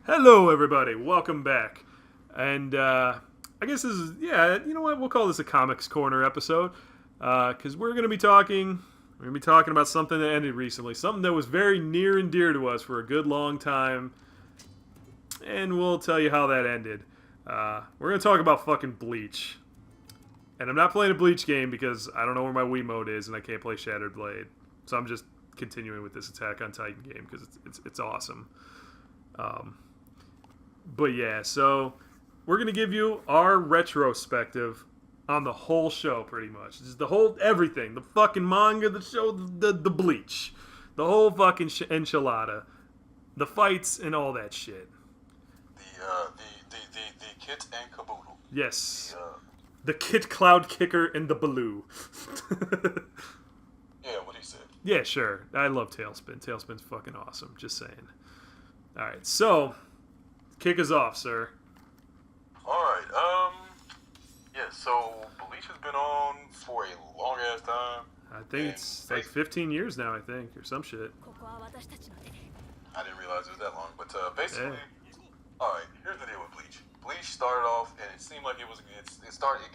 Hello, everybody. Welcome back. And I guess this is, yeah, you know what? We'll call this a Comics Corner episode because we're going to be talking. We're going to be talking about something that ended recently, something that was very near and dear to us for a good long time, and we'll tell you how that ended. We're going to talk about fucking Bleach, and I'm not playing a Bleach game because I don't know where my Wiimote is and I can't play Shattered Blade, so I'm just continuing with this Attack on Titan game because it's awesome. But yeah, so we're going to give you our retrospective on the whole show, pretty much. Just the whole, everything. The fucking manga, the show, the Bleach. The whole fucking enchilada. The fights and all that shit. The kit and caboodle. Yes. The Kit Cloud Kicker and the Baloo. Yeah, what he said. Yeah, sure. I love Tailspin. Tailspin's fucking awesome. Just saying. Alright, so kick us off, sir. Alright, yeah, so Bleach has been on for a long ass time. I think it's like 15 years now, I think, or some shit. I didn't realize it was that long, but basically, alright, here's the deal with Bleach. Bleach started off, and it seemed like it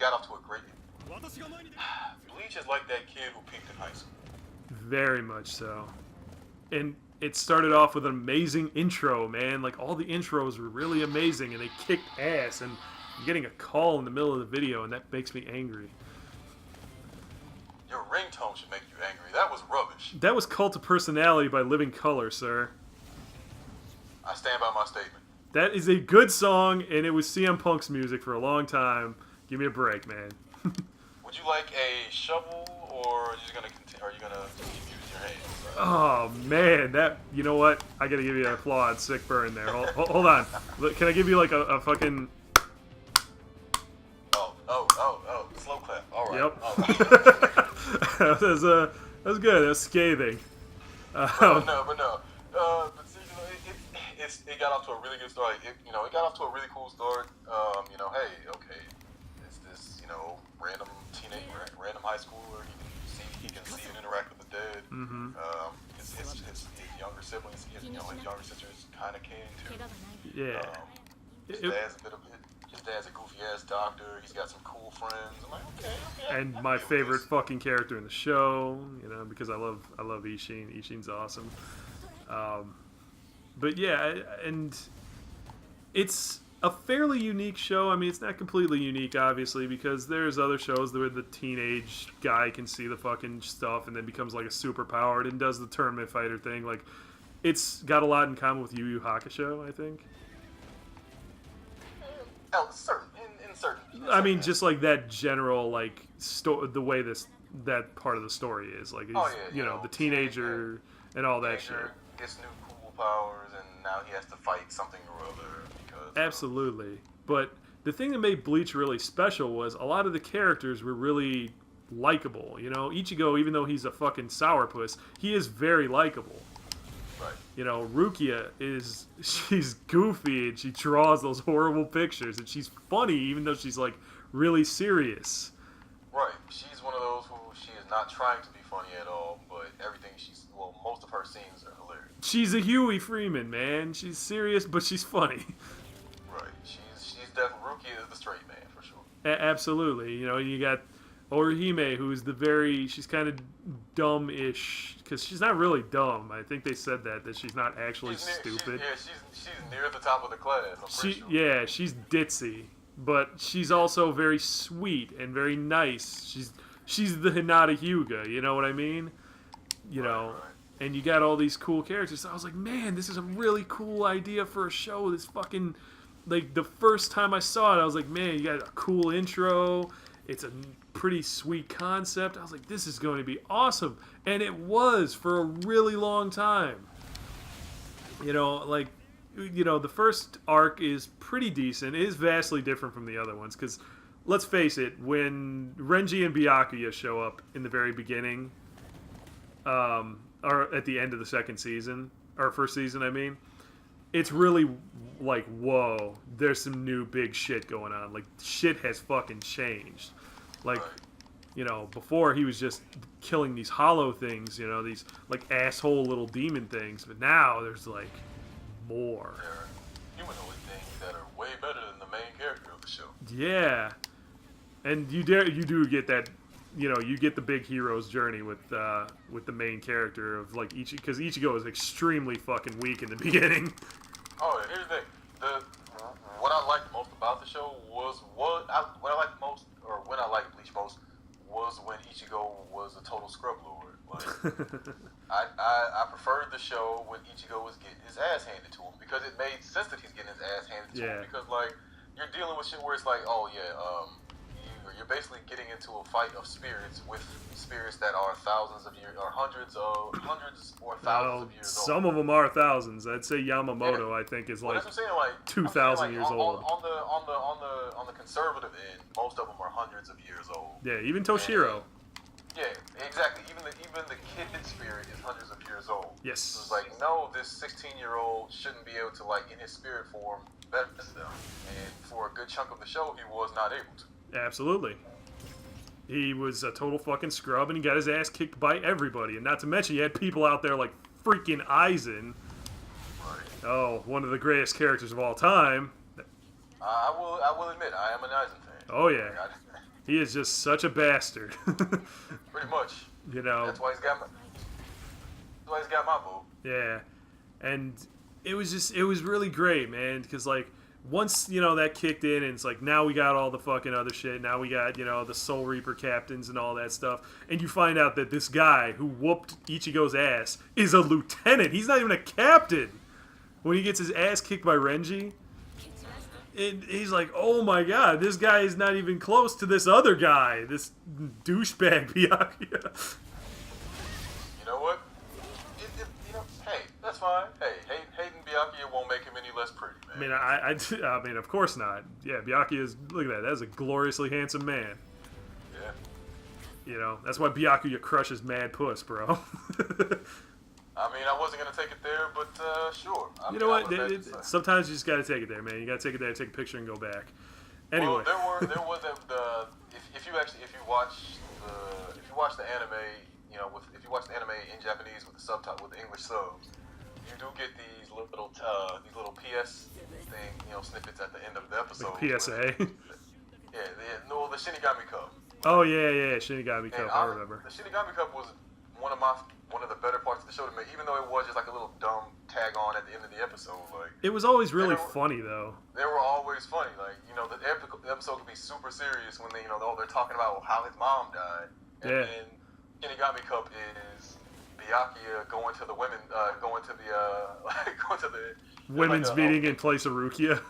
got off to a great. Bleach is like that kid who peaked in high school. Very much so. And it started off with an amazing intro, man. Like, all the intros were really amazing, and they kicked ass, and I'm getting a call in the middle of the video, and that makes me angry. Your ringtone should make you angry. That was rubbish. That was Cult of Personality by Living Colour, sir. I stand by my statement. That is a good song, and it was CM Punk's music for a long time. Give me a break, man. Would you like a shovel, or are you gonna continue? Are you gonna use your hands? Oh, man. That, you know what? I gotta give you an applaud. Sick burn there. Hold on. Can I give you, like, a fucking... Oh, slow clap. All right. Yep. All right. that was good. That was scathing. But see, it got off to a really good start. It got off to a really cool start. Hey, okay, it's this, random teenage, random high schooler. He can see and interact with the dead. Mm-hmm. His younger siblings, his younger sisters, kind of came to. Yeah. His dad's a goofy ass doctor. He's got some cool friends. I'm like, okay. And my favorite fucking character in the show, because I love Ishin. Ishin's awesome. But yeah, and it's a fairly unique show. I mean, it's not completely unique, obviously, because there's other shows where the teenage guy can see the fucking stuff and then becomes like a superpowered and does the tournament fighter thing. Like, it's got a lot in common with Yu Yu Hakusho, I think. In certain. I mean, just like that general, like, the way that part of the story is. Like, the teenager and all that shit. Gets new cool powers, and now he has to fight something or other. Absolutely. But the thing that made Bleach really special was a lot of the characters were really likable. Ichigo, even though he's a fucking sourpuss, he is very likable. Right. Rukia she's goofy and she draws those horrible pictures, and she's funny even though she's like really serious. Right. She's one of those who she is not trying to be funny at all, but most of her scenes are hilarious. She's a Huey Freeman, man. She's serious, but she's funny. Right. She's definitely Rukia is the straight man for sure. Absolutely. You got Orihime, who's she's kind of dumb-ish, because she's not really dumb. I think they said that she's not actually stupid. She's near the top of the class. Sure. Yeah, she's ditzy, but she's also very sweet and very nice. She's the Hinata Hyuga, you know what I mean? Right. And you got all these cool characters. So I was like, man, this is a really cool idea for a show. This fucking, like, the first time I saw it, I was like, man, you got a cool intro. It's a pretty sweet concept. I was like, this is going to be awesome. And it was for a really long time. The first arc is pretty decent. It is vastly different from the other ones. Because, let's face it, when Renji and Byakuya show up in the very beginning, or at the end of the second season, or first season, I mean, it's really like, whoa, there's some new big shit going on. Like, shit has fucking changed. Like, before he was just killing these hollow things, these, like, asshole little demon things. But now there's, like, more. They're Yeah, and you do get that. You get the big hero's journey with the main character of like because Ichigo is extremely fucking weak in the beginning. Oh, here's the thing. What I liked most about the show was what I liked most, or when I liked Bleach most, was when Ichigo was a total scrub lord. Like, I preferred the show when Ichigo was getting his ass handed to him, because it made sense that he's getting his ass handed to him, because like you're dealing with shit where it's like, oh yeah, you're basically getting into a fight of spirits with spirits that are thousands of years, or hundreds or thousands of years old. Some of them are thousands. I'd say Yamamoto, I think, is like that's what I'm saying, like 2,000 years old. On the conservative end, most of them are hundreds of years old. Yeah, even Toshiro. Yeah, exactly. Even the kid spirit is hundreds of years old. Yes. So it's like, no, this 16-year-old shouldn't be able to, like, in his spirit form, better them. And for a good chunk of the show, he was not able to. Absolutely. He was a total fucking scrub, and he got his ass kicked by everybody. And not to mention, you had people out there like freaking Aizen. Right. Oh, one of the greatest characters of all time. I will admit, I am an Aizen fan. Oh, yeah. He is just such a bastard. Pretty much. That's why he's got my vote. Yeah. And it was really great, man, because like once that kicked in, and it's like now we got all the fucking other shit. Now we got the Soul Reaper captains and all that stuff, and you find out that this guy who whooped Ichigo's ass is a lieutenant. He's not even a captain. When he gets his ass kicked by Renji, and he's like, oh my god, this guy is not even close to this other guy, this douchebag Byakuya. You know what? Hey, that's fine. Hey, hating Byakuya won't make him any less pretty, man. I mean, of course not. Yeah, Byakuya is, look at that. That's a gloriously handsome man. Yeah. That's why Byakuya crushes mad puss, bro. I mean, I wasn't gonna take it there, but sure. You know what? Sometimes you just gotta take it there, man. You gotta take it there, take a picture, and go back. Anyway. Well, there was if you watch the anime, if you watch the anime in Japanese with the subtitle, with the English subs, you do get these little PS thing, snippets at the end of the episode. Like PSA. The Shinigami Cup. Oh yeah, Shinigami Cup. I remember. The Shinigami Cup was one of the better parts of the show to me, even though it was just like a little dumb tag on at the end of the episode. Like, it was always really funny though. They were always funny. Like, the episode could be super serious when they're talking about how his mom died. And then Shinigami Cup is Byakuya going to the women's meeting in place of Rukia.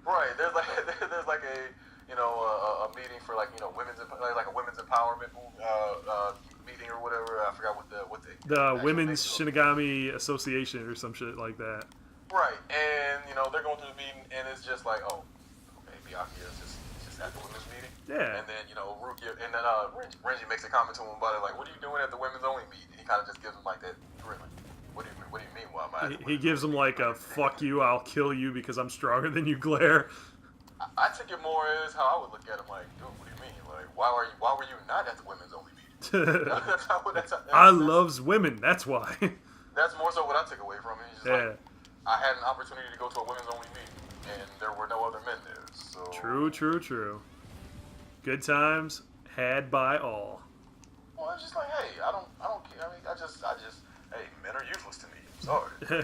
Right. There's like a meeting for like a women's empowerment meeting or whatever. I forgot what the Women's Shinigami Association or some shit like that. Right. And they're going through the meeting, and it's just like, oh, okay, Byakuya is just at the women's meeting. Yeah. And then Rukia, and then Renji makes a comment to him about it, like, what are you doing at the women's only meeting? And he kind of just gives him like that grin, like, what do you mean? Why am I? He gives him like a "fuck you, I'll kill you because I'm stronger than you" glare. I took it more as how I would look at him, like, dude, what do you mean? Like, why were you not at the women's only meeting? I loves women. That's why. That's more so what I took away from it. It's just like, I had an opportunity to go to a women's only meeting, and there were no other men there. So True. Good times had by all. Well, it's just like, hey, I don't care. I mean, I just, hey, men are useless to me. Sorry. I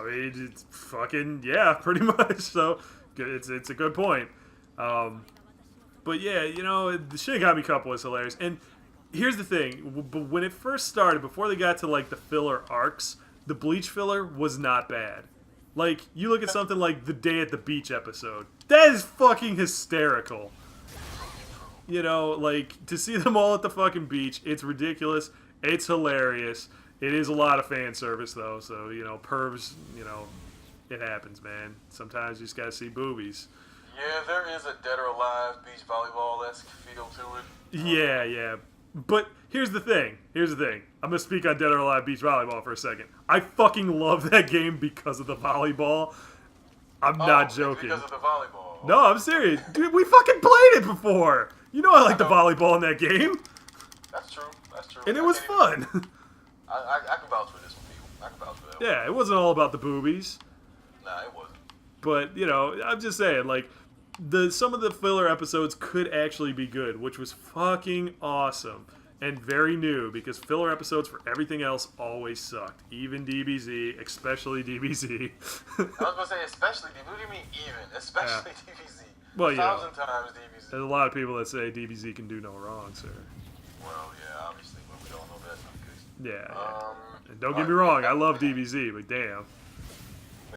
mean, it's fucking pretty much. So it's a good point. But yeah, the Shinigami Cup was hilarious. And here's the thing: when it first started, before they got to like the filler arcs, the Bleach filler was not bad. Like, you look at something like the Day at the Beach episode. That is fucking hysterical. Like, to see them all at the fucking beach, it's ridiculous. It's hilarious. It is a lot of fan service, though. So, pervs, it happens, man. Sometimes you just gotta see boobies. Yeah, there is a Dead or Alive beach volleyball-esque feel to it. Yeah. But here's the thing. I'm going to speak on Dead or Alive Beach Volleyball for a second. I fucking love that game because of the volleyball. I'm not joking. Because of the volleyball. No, I'm serious. Dude, we fucking played it before. I like the volleyball in that game. That's true. And it was fun. I can vouch for this one, people. I can vouch for that one. Yeah, it wasn't all about the boobies. Nah, it wasn't. But, I'm just saying, like, some of the filler episodes could actually be good, which was fucking awesome and very new because filler episodes for everything else always sucked, even DBZ, especially DBZ. I was gonna say especially DBZ. What do you mean even? Especially DBZ. Well, 1,000 times DBZ. There's a lot of people that say DBZ can do no wrong, sir. Well, yeah, obviously, but we all know that's not good. Yeah. And don't get me wrong, I love DBZ, but damn.